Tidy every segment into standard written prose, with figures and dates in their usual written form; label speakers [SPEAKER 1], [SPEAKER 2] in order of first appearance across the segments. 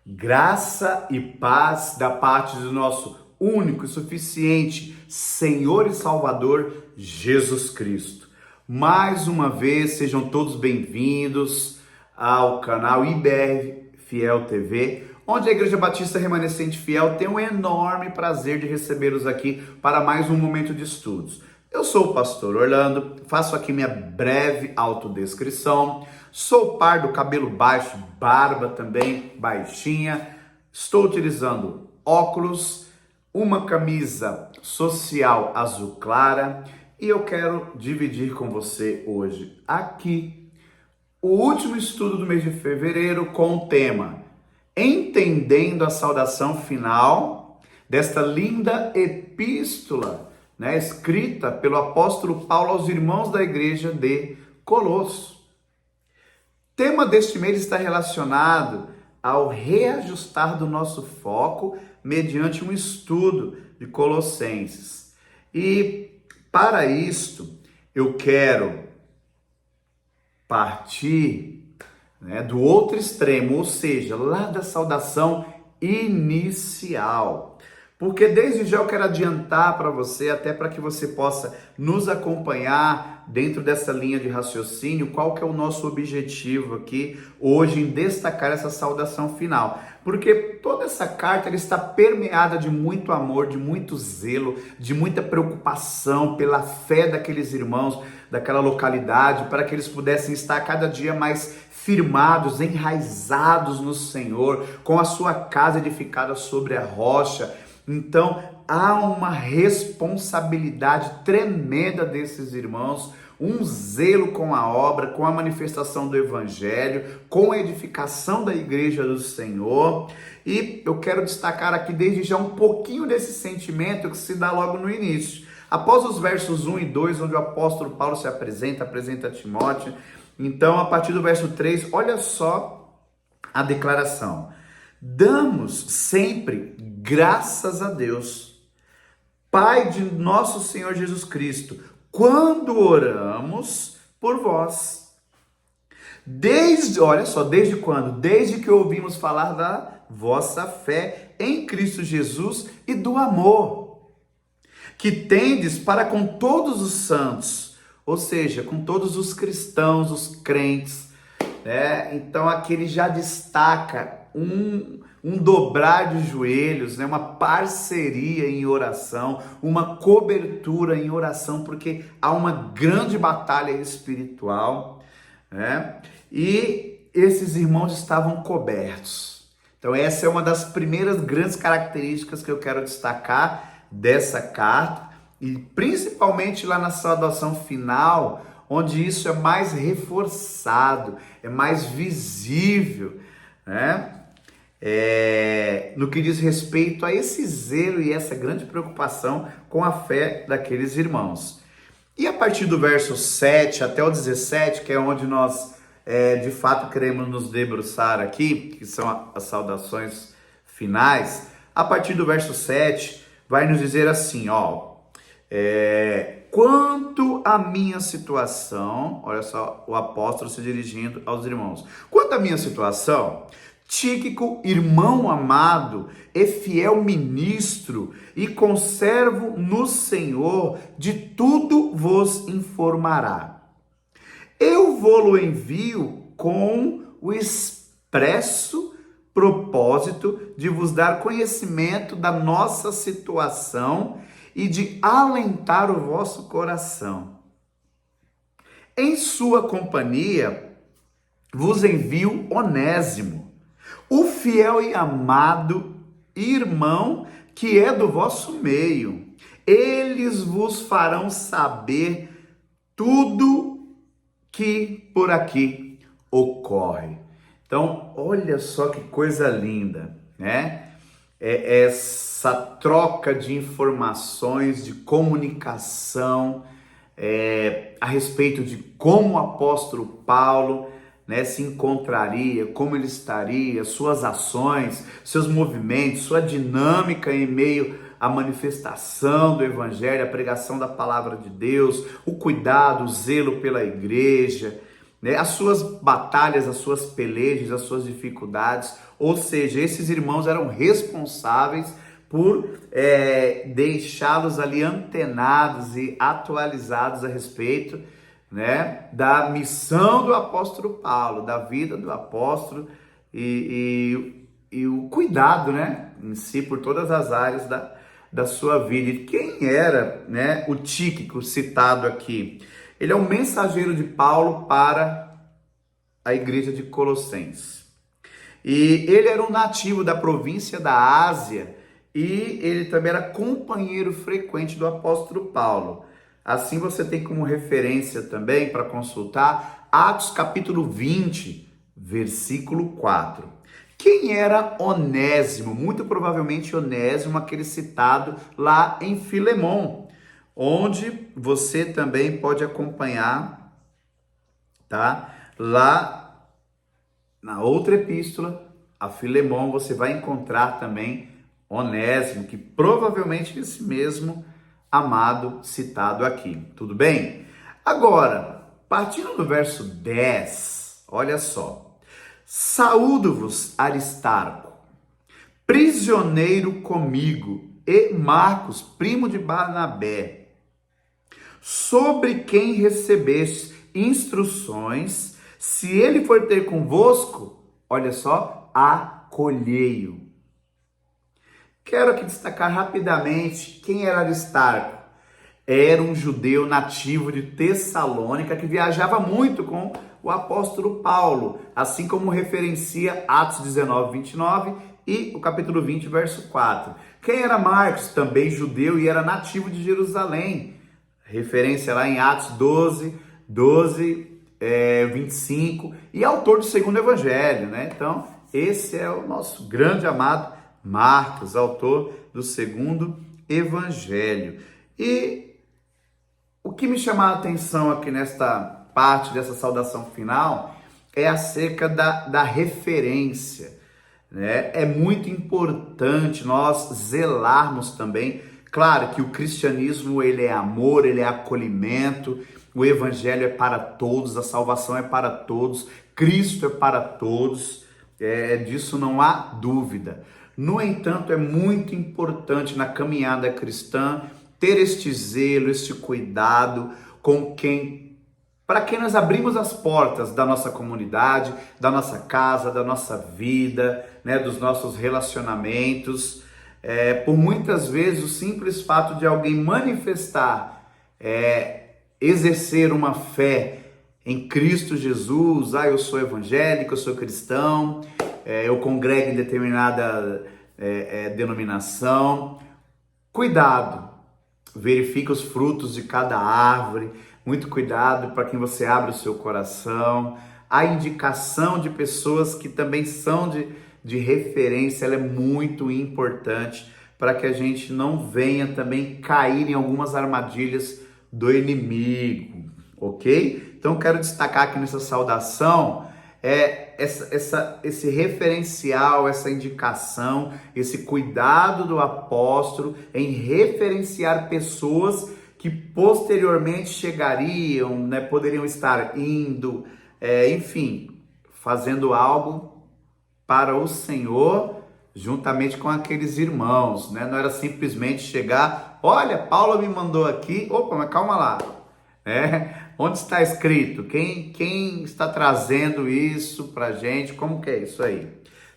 [SPEAKER 1] Graça e paz da parte do nosso único e suficiente Senhor e Salvador Jesus Cristo. Mais uma vez, sejam todos bem-vindos ao canal IBR Fiel TV, onde a Igreja Batista Remanescente Fiel tem um enorme prazer de recebê-los aqui para mais um momento de estudos. Eu sou o pastor Orlando, faço aqui minha breve autodescrição. Sou pardo, cabelo baixo, barba também baixinha. Estou utilizando óculos, uma camisa social azul clara e eu quero dividir com você hoje aqui o último estudo do mês de fevereiro com o tema Entendendo a saudação final desta linda epístola, escrita pelo apóstolo Paulo aos irmãos da igreja de Colosso. O tema deste mês está relacionado ao reajustar do nosso foco mediante um estudo de Colossenses. E para isto, eu quero partir do outro extremo, ou seja, lá da saudação inicial. Porque desde já eu quero adiantar para você, até para que você possa nos acompanhar dentro dessa linha de raciocínio, qual que é o nosso objetivo aqui hoje em destacar essa saudação final. Porque toda essa carta ela está permeada de muito amor, de muito zelo, de muita preocupação pela fé daqueles irmãos, daquela localidade, para que eles pudessem estar cada dia mais firmados, enraizados no Senhor, com a sua casa edificada sobre a rocha. Então, há uma responsabilidade tremenda desses irmãos, um zelo com a obra, com a manifestação do Evangelho, com a edificação da igreja do Senhor. E eu quero destacar aqui desde já um pouquinho desse sentimento que se dá logo no início. Após os versos 1 e 2, onde o apóstolo Paulo se apresenta Timóteo. Então, a partir do verso 3, olha só a declaração. Damos sempre graças a Deus, Pai de nosso Senhor Jesus Cristo, quando oramos por vós. Desde quando? Desde que ouvimos falar da vossa fé em Cristo Jesus e do amor que tendes para com todos os santos, ou seja, com todos os cristãos, os crentes, Então aqui ele já destaca um dobrar de joelhos, uma parceria em oração, uma cobertura em oração, porque há uma grande batalha espiritual, E esses irmãos estavam cobertos. Então essa é uma das primeiras grandes características que eu quero destacar dessa carta, e principalmente lá na saudação final, onde isso é mais reforçado, é mais visível, no que diz respeito a esse zelo e essa grande preocupação com a fé daqueles irmãos. E a partir do verso 7 até o 17, que é onde nós de fato queremos nos debruçar aqui, que são as saudações finais, a partir do verso 7 vai nos dizer assim, quanto à minha situação, olha só o apóstolo se dirigindo aos irmãos, quanto à minha situação, Tíquico, irmão amado e fiel ministro e conservo no Senhor, de tudo vos informará. Eu vou-lo envio com o expresso propósito de vos dar conhecimento da nossa situação e de alentar o vosso coração. Em sua companhia vos envio Onésimo, o fiel e amado irmão que é do vosso meio. Eles vos farão saber tudo que por aqui ocorre. Então, olha só que coisa linda, Essa troca de informações, de comunicação a respeito de como o apóstolo Paulo se encontraria, como ele estaria, suas ações, seus movimentos, sua dinâmica em meio à manifestação do Evangelho, a pregação da palavra de Deus, o cuidado, o zelo pela igreja. né, as suas batalhas, as suas pelejas, as suas dificuldades. Ou seja, esses irmãos eram responsáveis por deixá-los ali antenados e atualizados a respeito, né, da missão do apóstolo Paulo, da vida do apóstolo e o cuidado, né, em si por todas as áreas da sua vida. E quem era, né, o Tíquico citado aqui? Ele é um mensageiro de Paulo para a igreja de Colossenses. E ele era um nativo da província da Ásia e ele também era companheiro frequente do apóstolo Paulo. Assim você tem como referência também para consultar Atos capítulo 20, versículo 4. Quem era Onésimo? Muito provavelmente Onésimo, aquele citado lá em Filemon, onde você também pode acompanhar, tá? Lá na outra epístola, a Filemon, você vai encontrar também Onésimo, que provavelmente é esse mesmo amado citado aqui. Tudo bem? Agora, partindo do verso 10, olha só. Saúdo-vos, Aristarco, prisioneiro comigo, e Marcos, primo de Barnabé, sobre quem recebeste instruções, se ele for ter convosco, olha só, acolhei-o. Quero aqui destacar rapidamente quem era Aristarco. Era um judeu nativo de Tessalônica que viajava muito com o apóstolo Paulo, assim como referencia Atos 19, 29 e o capítulo 20, verso 4. Quem era Marcos? Também judeu e era nativo de Jerusalém. Referência lá em Atos 12, 25 e autor do segundo evangelho, né? Então, esse é o nosso grande amado Marcos, autor do segundo evangelho. E o que me chama a atenção aqui nesta parte dessa saudação final é acerca da referência, né? É muito importante nós zelarmos também. Claro que o cristianismo, ele é amor, ele é acolhimento, o evangelho é para todos, a salvação é para todos, Cristo é para todos, disso não há dúvida. No entanto, é muito importante na caminhada cristã ter este zelo, este cuidado para quem nós abrimos as portas da nossa comunidade, da nossa casa, da nossa vida, né, dos nossos relacionamentos. Por muitas vezes o simples fato de alguém manifestar, exercer uma fé em Cristo Jesus, eu sou evangélico, eu sou cristão, eu congrego em determinada denominação. Cuidado, verifique os frutos de cada árvore, muito cuidado para quem você abre o seu coração. A indicação de pessoas que também são de referência, ela é muito importante para que a gente não venha também cair em algumas armadilhas do inimigo, ok? Então quero destacar aqui nessa saudação esse referencial, essa indicação, esse cuidado do apóstolo em referenciar pessoas que posteriormente chegariam, né, poderiam estar indo, enfim, fazendo algo para o Senhor, juntamente com aqueles irmãos, né? Não era simplesmente chegar, olha, Paulo me mandou aqui, opa, mas calma lá, onde está escrito? Quem está trazendo isso para a gente? Como que é isso aí?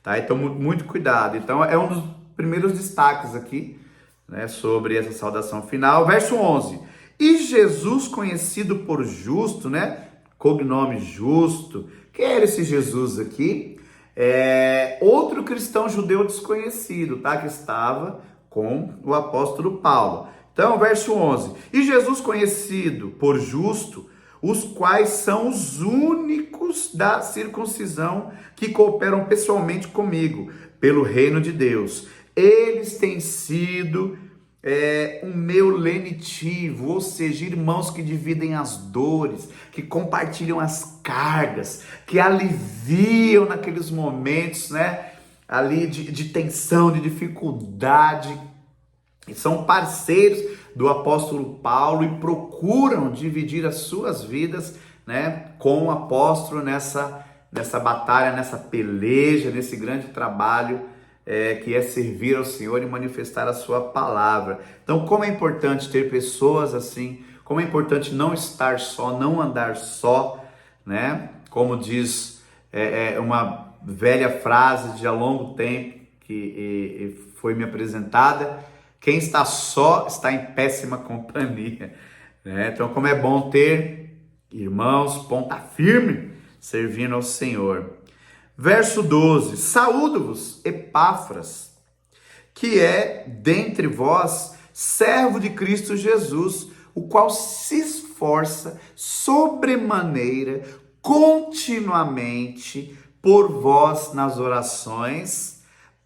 [SPEAKER 1] Tá? Então, muito cuidado. Então, é um dos primeiros destaques aqui, né, sobre essa saudação final. Verso 11. E Jesus, conhecido por justo, né? Cognome justo. Quem era esse Jesus aqui? Outro cristão judeu desconhecido, tá? Que estava com o apóstolo Paulo. Então, verso 11. E Jesus, conhecido por justo, os quais são os únicos da circuncisão que cooperam pessoalmente comigo, pelo reino de Deus. Eles têm sido o meu lenitivo, ou seja, irmãos que dividem as dores, que compartilham as cargas, que aliviam naqueles momentos, né, ali de tensão, de dificuldade. E são parceiros do apóstolo Paulo e procuram dividir as suas vidas né, com o apóstolo nessa batalha, nessa peleja, nesse grande trabalho que é servir ao Senhor e manifestar a sua palavra. Então, como é importante ter pessoas assim, como é importante não estar só, não andar só, né? Como diz uma velha frase de há longo tempo que foi me apresentada: quem está só está em péssima companhia, né? Então, como é bom ter irmãos, ponta firme, servindo ao Senhor. Verso 12: saúdo-vos, Epáfras, que é dentre vós servo de Cristo Jesus, o qual se esforça sobremaneira continuamente por vós nas orações,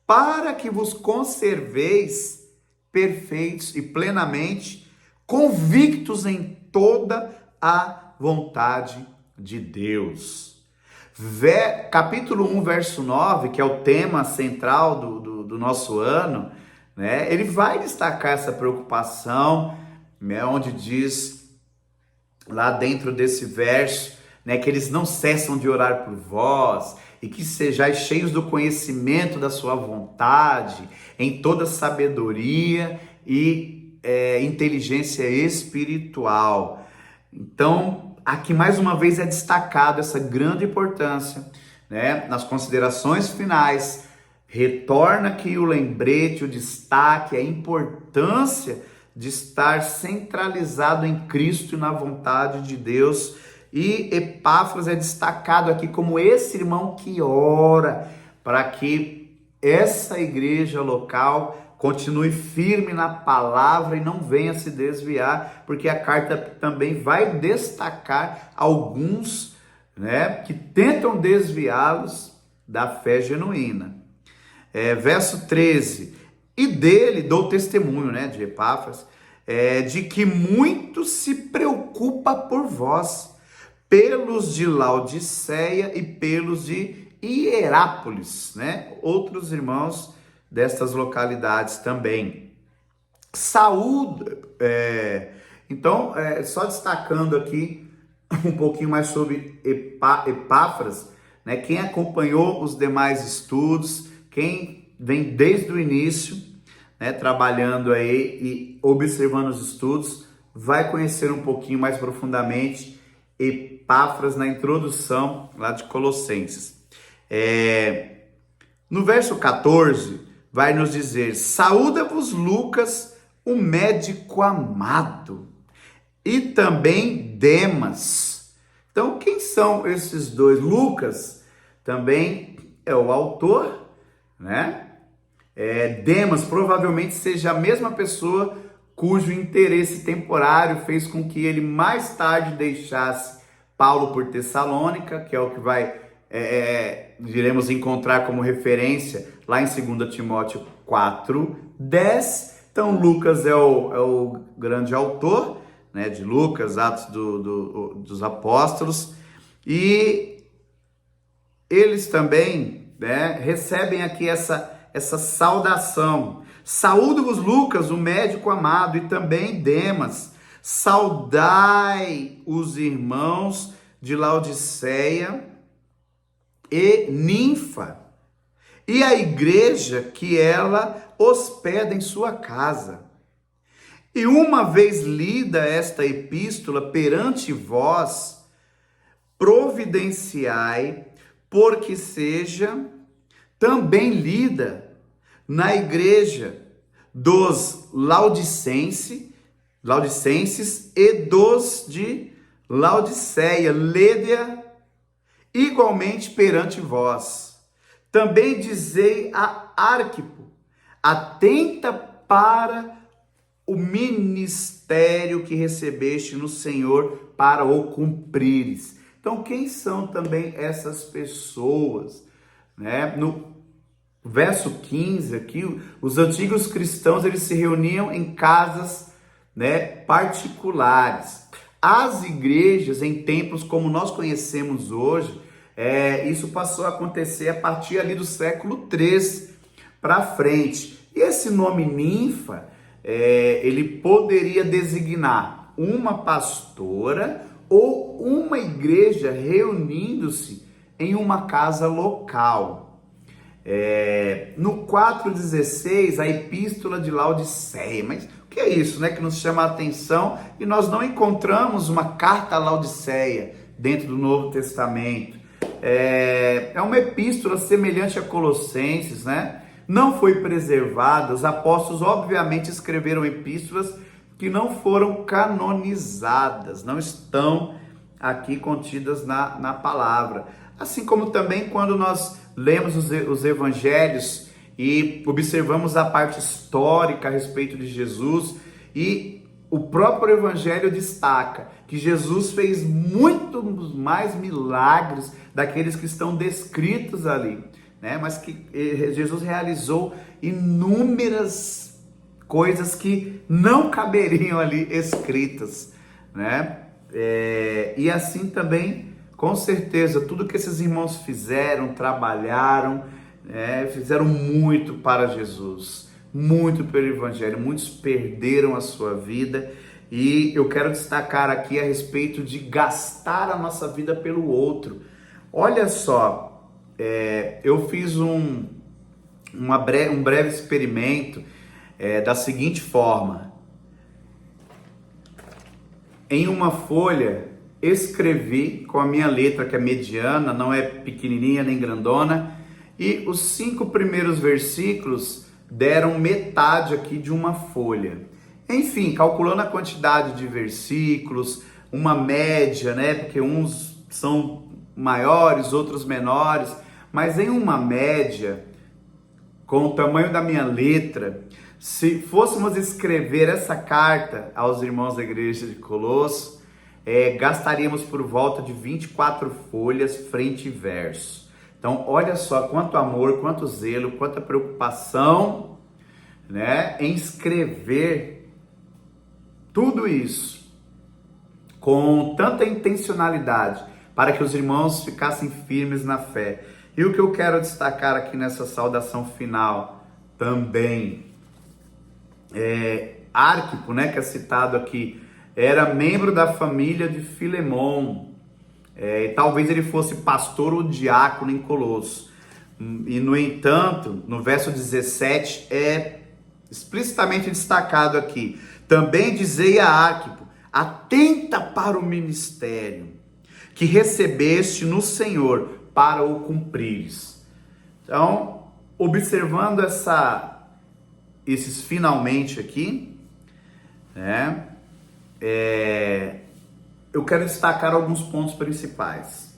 [SPEAKER 1] para que vos conserveis perfeitos e plenamente convictos em toda a vontade de Deus. Capítulo 1, verso 9, que é o tema central do nosso ano, né? Ele vai destacar essa preocupação, né? Onde diz, lá dentro desse verso, né, que eles não cessam de orar por vós, e que sejais cheios do conhecimento da sua vontade, em toda sabedoria e inteligência espiritual. Então, aqui mais uma vez é destacado essa grande importância, né? Nas considerações finais, retorna aqui o lembrete, o destaque, a importância de estar centralizado em Cristo e na vontade de Deus. E Epáfras é destacado aqui como esse irmão que ora para que essa igreja local continue firme na palavra e não venha se desviar, porque a carta também vai destacar alguns, né, que tentam desviá-los da fé genuína. Verso 13: e dele dou testemunho, né, de Epáfras, de que muito se preocupa por vós, pelos de Laodiceia e pelos de Hierápolis, né, outros irmãos destas localidades também. Saúde. Então, só destacando aqui um pouquinho mais sobre Epáfras, né? Quem acompanhou os demais estudos, quem vem desde o início, né, trabalhando aí e observando os estudos, vai conhecer um pouquinho mais profundamente Epáfras na introdução lá de Colossenses. No verso 14, vai nos dizer: saúda-vos Lucas, o médico amado, e também Demas. Então, quem são esses dois? Lucas também é o autor, né? Demas provavelmente seja a mesma pessoa cujo interesse temporário fez com que ele mais tarde deixasse Paulo por Tessalônica, que é o que iremos encontrar como referência lá em 2 Timóteo 4:10. Então, Lucas é o grande autor, né, de Lucas, Atos dos Apóstolos, e eles também, né, recebem aqui essa saudação. Saúdo-vos Lucas, o médico amado, e também Demas. Saudai os irmãos de Laodiceia e Ninfa, e a igreja que ela hospeda em sua casa. E uma vez lida esta epístola perante vós, providenciai, porque seja também lida na igreja dos Laodicenses e dos de Laodiceia, lede-a igualmente perante vós. Também dizei a Arquipo: atenta para o ministério que recebeste no Senhor para o cumprires. Então, quem são também essas pessoas, né? No verso 15 aqui, os antigos cristãos, eles se reuniam em casas, né, particulares. As igrejas em templos como nós conhecemos hoje, isso passou a acontecer a partir ali do século III para frente. E esse nome ninfa, ele poderia designar uma pastora ou uma igreja reunindo-se em uma casa local. No 4,16, a epístola de Laodiceia. Mas o que é isso, né, que nos chama a atenção? E nós não encontramos uma carta a Laodiceia dentro do Novo Testamento. É uma epístola semelhante a Colossenses, né? Não foi preservada. Os apóstolos obviamente escreveram epístolas que não foram canonizadas, não estão aqui contidas na palavra. Assim como também quando nós lemos os evangelhos e observamos a parte histórica a respeito de Jesus, e o próprio evangelho destaca que Jesus fez muito mais milagres daqueles que estão descritos ali, né? Mas que Jesus realizou inúmeras coisas que não caberiam ali escritas, né? E assim também, com certeza, tudo que esses irmãos fizeram, trabalharam, fizeram muito para Jesus, muito pelo Evangelho. Muitos perderam a sua vida, e eu quero destacar aqui a respeito de gastar a nossa vida pelo outro. Olha só, eu fiz um breve experimento da seguinte forma: em uma folha escrevi com a minha letra, que é mediana, não é pequenininha nem grandona, e os 5 primeiros versículos deram metade aqui de uma folha. Enfim, calculando a quantidade de versículos, uma média, né? Porque uns são maiores, outros menores, mas em uma média, com o tamanho da minha letra, se fôssemos escrever essa carta aos irmãos da igreja de Colosso, gastaríamos por volta de 24 folhas, frente e verso. Então, olha só quanto amor, quanto zelo, quanta preocupação, né, em escrever tudo isso com tanta intencionalidade para que os irmãos ficassem firmes na fé. E o que eu quero destacar aqui nessa saudação final também, Arquipo, né, que é citado aqui, era membro da família de Filemon, e talvez ele fosse pastor ou diácono em Colosso. E no entanto, no verso 17 é explicitamente destacado aqui: também dizei a Arquipo, atenta para o ministério que recebeste no Senhor, para o cumprires. Então, observando esses finalmente aqui, né, eu quero destacar alguns pontos principais.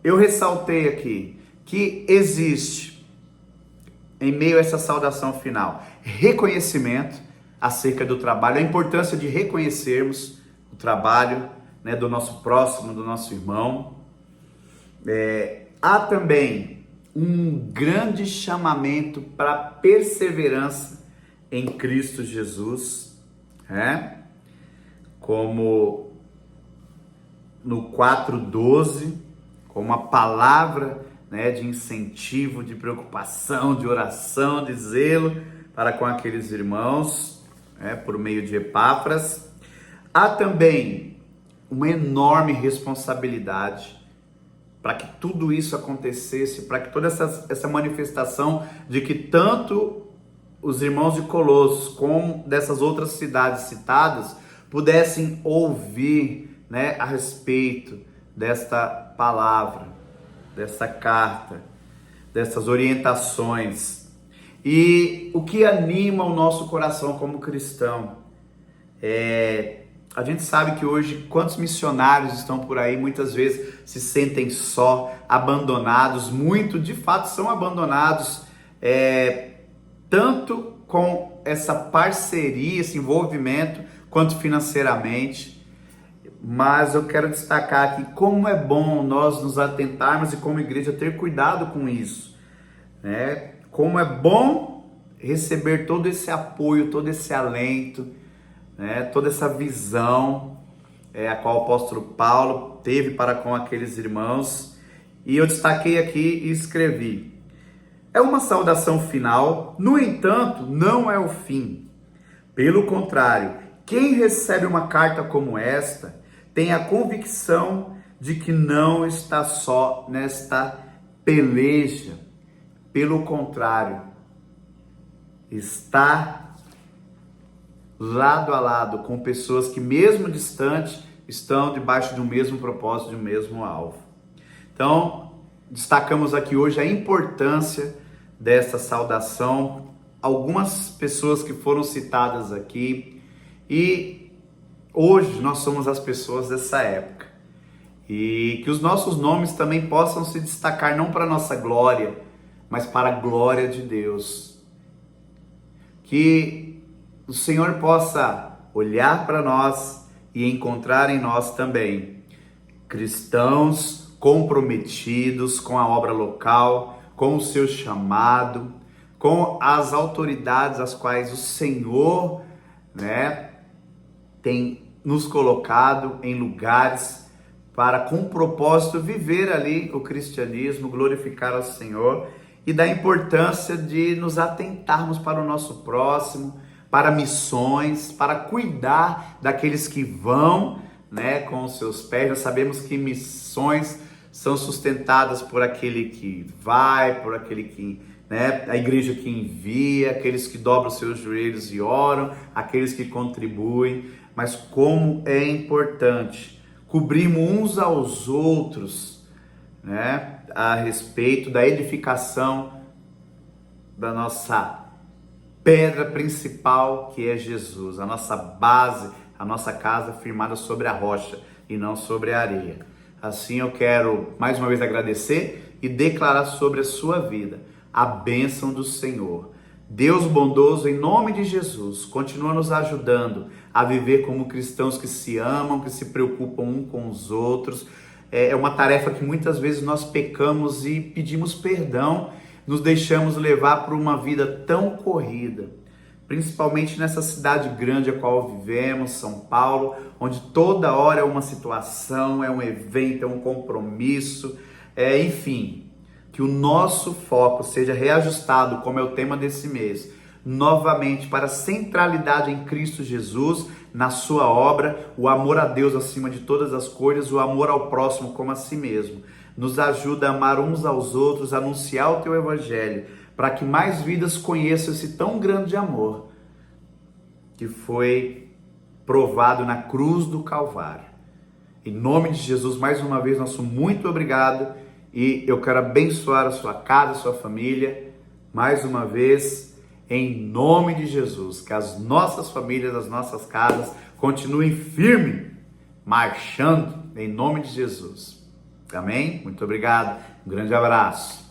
[SPEAKER 1] Eu ressaltei aqui que existe, em meio a essa saudação final, reconhecimento acerca do trabalho, a importância de reconhecermos o trabalho, né, do nosso próximo, do nosso irmão. Há também um grande chamamento para perseverança em Cristo Jesus, como no 4,12, como uma palavra, né, de incentivo, de preocupação, de oração, de zelo para com aqueles irmãos, por meio de Epáfras. Há também uma enorme responsabilidade para que tudo isso acontecesse, para que toda essa manifestação de que tanto os irmãos de Colossos como dessas outras cidades citadas pudessem ouvir, né, a respeito desta palavra, dessa carta, dessas orientações. E o que anima o nosso coração como cristão a gente sabe que hoje quantos missionários estão por aí, muitas vezes se sentem só, abandonados, de fato são abandonados, tanto com essa parceria, esse envolvimento, quanto financeiramente. Mas eu quero destacar aqui como é bom nós nos atentarmos e como igreja ter cuidado com isso, né? Como é bom receber todo esse apoio, todo esse alento, né? Toda essa visão a qual o apóstolo Paulo teve para com aqueles irmãos. E eu destaquei aqui e escrevi: é uma saudação final, no entanto, não é o fim. Pelo contrário, quem recebe uma carta como esta tenha a convicção de que não está só nesta peleja. Pelo contrário, está lado a lado com pessoas que, mesmo distantes, estão debaixo de um mesmo propósito, de um mesmo alvo. Então, destacamos aqui hoje a importância dessa saudação, algumas pessoas que foram citadas aqui, e hoje nós somos as pessoas dessa época. E que os nossos nomes também possam se destacar não para a nossa glória, mas para a glória de Deus. Que o Senhor possa olhar para nós e encontrar em nós também cristãos comprometidos com a obra local, com o seu chamado, com as autoridades às quais o Senhor, tem nos colocado em lugares para, com propósito, viver ali o cristianismo, glorificar ao Senhor, e da importância de nos atentarmos para o nosso próximo, para missões, para cuidar daqueles que vão, com os seus pés. Nós sabemos que missões são sustentadas por aquele que vai, por aquele que, a igreja que envia, aqueles que dobram seus joelhos e oram, aqueles que contribuem. Mas como é importante cobrirmos uns aos outros, a respeito da edificação da nossa pedra principal, que é Jesus, a nossa base, a nossa casa firmada sobre a rocha e não sobre a areia. Assim eu quero mais uma vez agradecer e declarar sobre a sua vida a bênção do Senhor. Deus bondoso, em nome de Jesus, continua nos ajudando a viver como cristãos que se amam, que se preocupam um com os outros. É uma tarefa que muitas vezes nós pecamos e pedimos perdão, nos deixamos levar por uma vida tão corrida, principalmente nessa cidade grande a qual vivemos, São Paulo, onde toda hora é uma situação, é um evento, é um compromisso, enfim, que o nosso foco seja reajustado, como é o tema desse mês, novamente para a centralidade em Cristo Jesus, na sua obra, o amor a Deus acima de todas as coisas, o amor ao próximo como a si mesmo. Nos ajuda a amar uns aos outros, a anunciar o teu evangelho, para que mais vidas conheçam esse tão grande amor que foi provado na cruz do Calvário. Em nome de Jesus, mais uma vez, nosso muito obrigado, e eu quero abençoar a sua casa, a sua família, mais uma vez, em nome de Jesus, que as nossas famílias, as nossas casas continuem firmes, marchando, em nome de Jesus. Amém? Muito obrigado, um grande abraço.